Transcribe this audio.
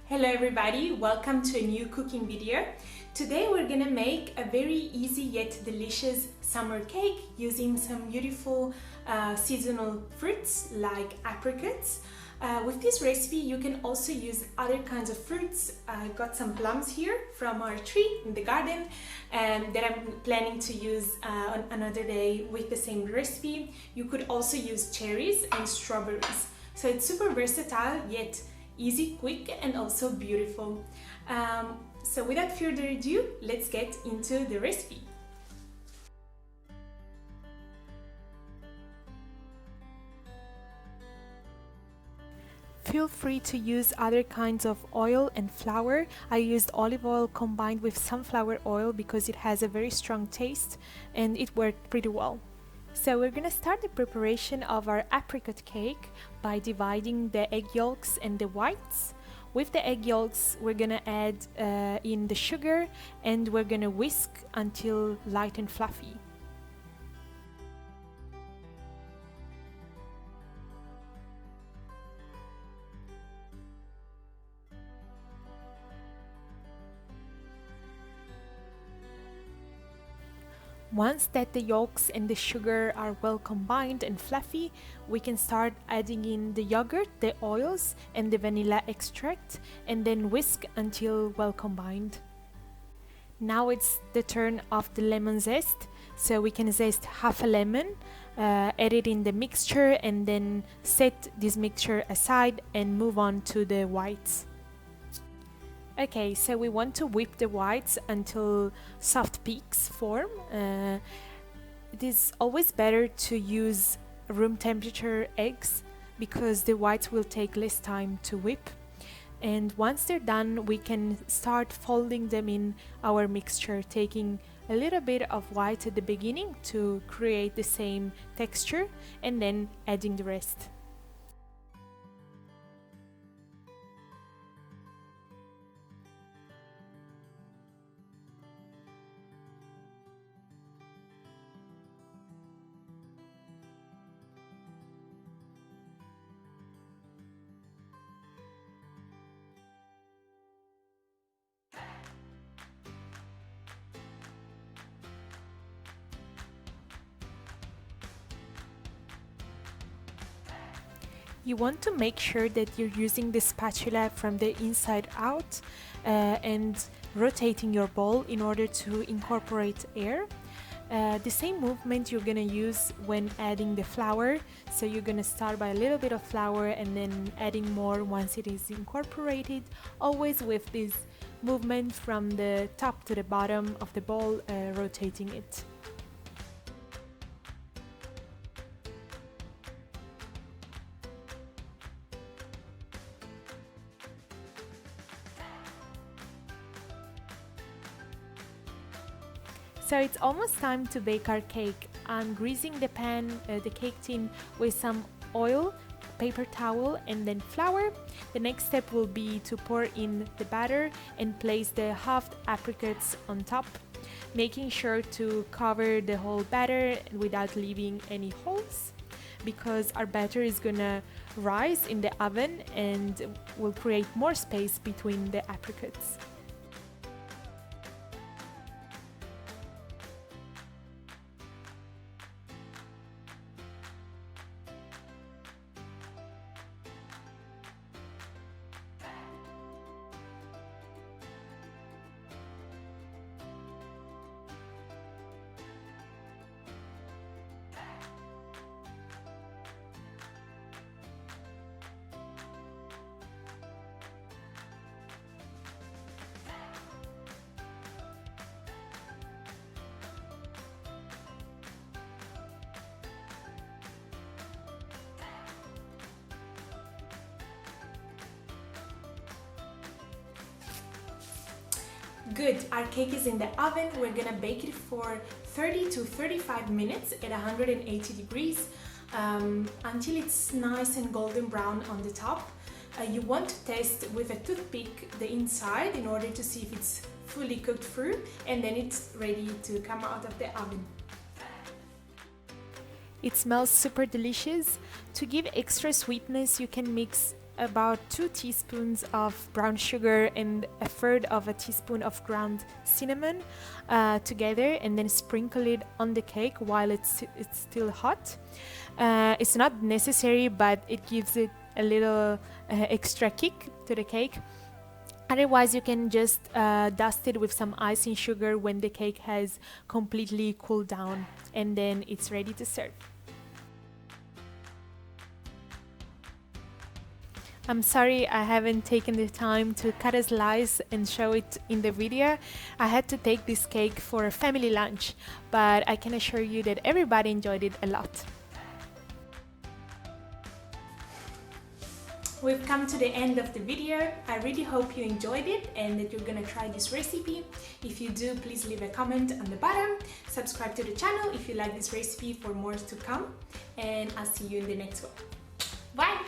Hello everybody, welcome to a new cooking video. Today we're gonna make a very easy yet delicious summer cake using some beautiful seasonal fruits like apricots. With this recipe you can also use other kinds of fruits. I got some plums here from our tree in the garden that I'm planning to use on another day with the same recipe. You could also use cherries and strawberries. So it's super versatile yet easy, quick, and also beautiful. So without further ado, let's get into the recipe. Feel free to use other kinds of oil and flour. I used olive oil combined with sunflower oil because it has a very strong taste and it worked pretty well. So we're gonna start the preparation of our apricot cake by dividing the egg yolks and the whites. With the egg yolks, we're gonna add in the sugar and we're gonna whisk until light and fluffy. Once that the yolks and the sugar are well combined and fluffy, we can start adding in the yogurt, the oils, and the vanilla extract, and then whisk until well combined. Now it's the turn of the lemon zest, so we can zest half a lemon, add it in the mixture, and then set this mixture aside and move on to the whites. Okay, so we want to whip the whites until soft peaks form. It is always better to use room temperature eggs because the whites will take less time to whip. And once they're done, we can start folding them in our mixture, taking a little bit of white at the beginning to create the same texture and then adding the rest. You want to make sure that you're using the spatula from the inside out and rotating your bowl in order to incorporate air. The same movement you're gonna use when adding the flour. So you're gonna start by a little bit of flour and then adding more once it is incorporated, always with this movement from the top to the bottom of the bowl, rotating it. So it's almost time to bake our cake. I'm greasing the pan, the cake tin, with some oil, paper towel, and then flour. The next step will be to pour in the batter and place the halved apricots on top, making sure to cover the whole batter without leaving any holes, because our batter is gonna rise in the oven and will create more space between the apricots. Good, our cake is in the oven. We're gonna bake it for 30 to 35 minutes at 180 degrees until it's nice and golden brown on the top. You want to test with a toothpick the inside in order to see if it's fully cooked through, and then it's ready to come out of the oven. It smells super delicious. To give extra sweetness, you can mix about 2 teaspoons of brown sugar and a third of a teaspoon of ground cinnamon together, and then sprinkle it on the cake while it's still hot. It's not necessary, but it gives it a little extra kick to the cake. Otherwise, you can just dust it with some icing sugar when the cake has completely cooled down, and then it's ready to serve. I'm sorry I haven't taken the time to cut a slice and show it in the video. I had to take this cake for a family lunch, but I can assure you that everybody enjoyed it a lot. We've come to the end of the video. I really hope you enjoyed it and that you're gonna try this recipe. If you do, please leave a comment on the bottom. Subscribe to the channel if you like this recipe for more to come. And I'll see you in the next one. Bye!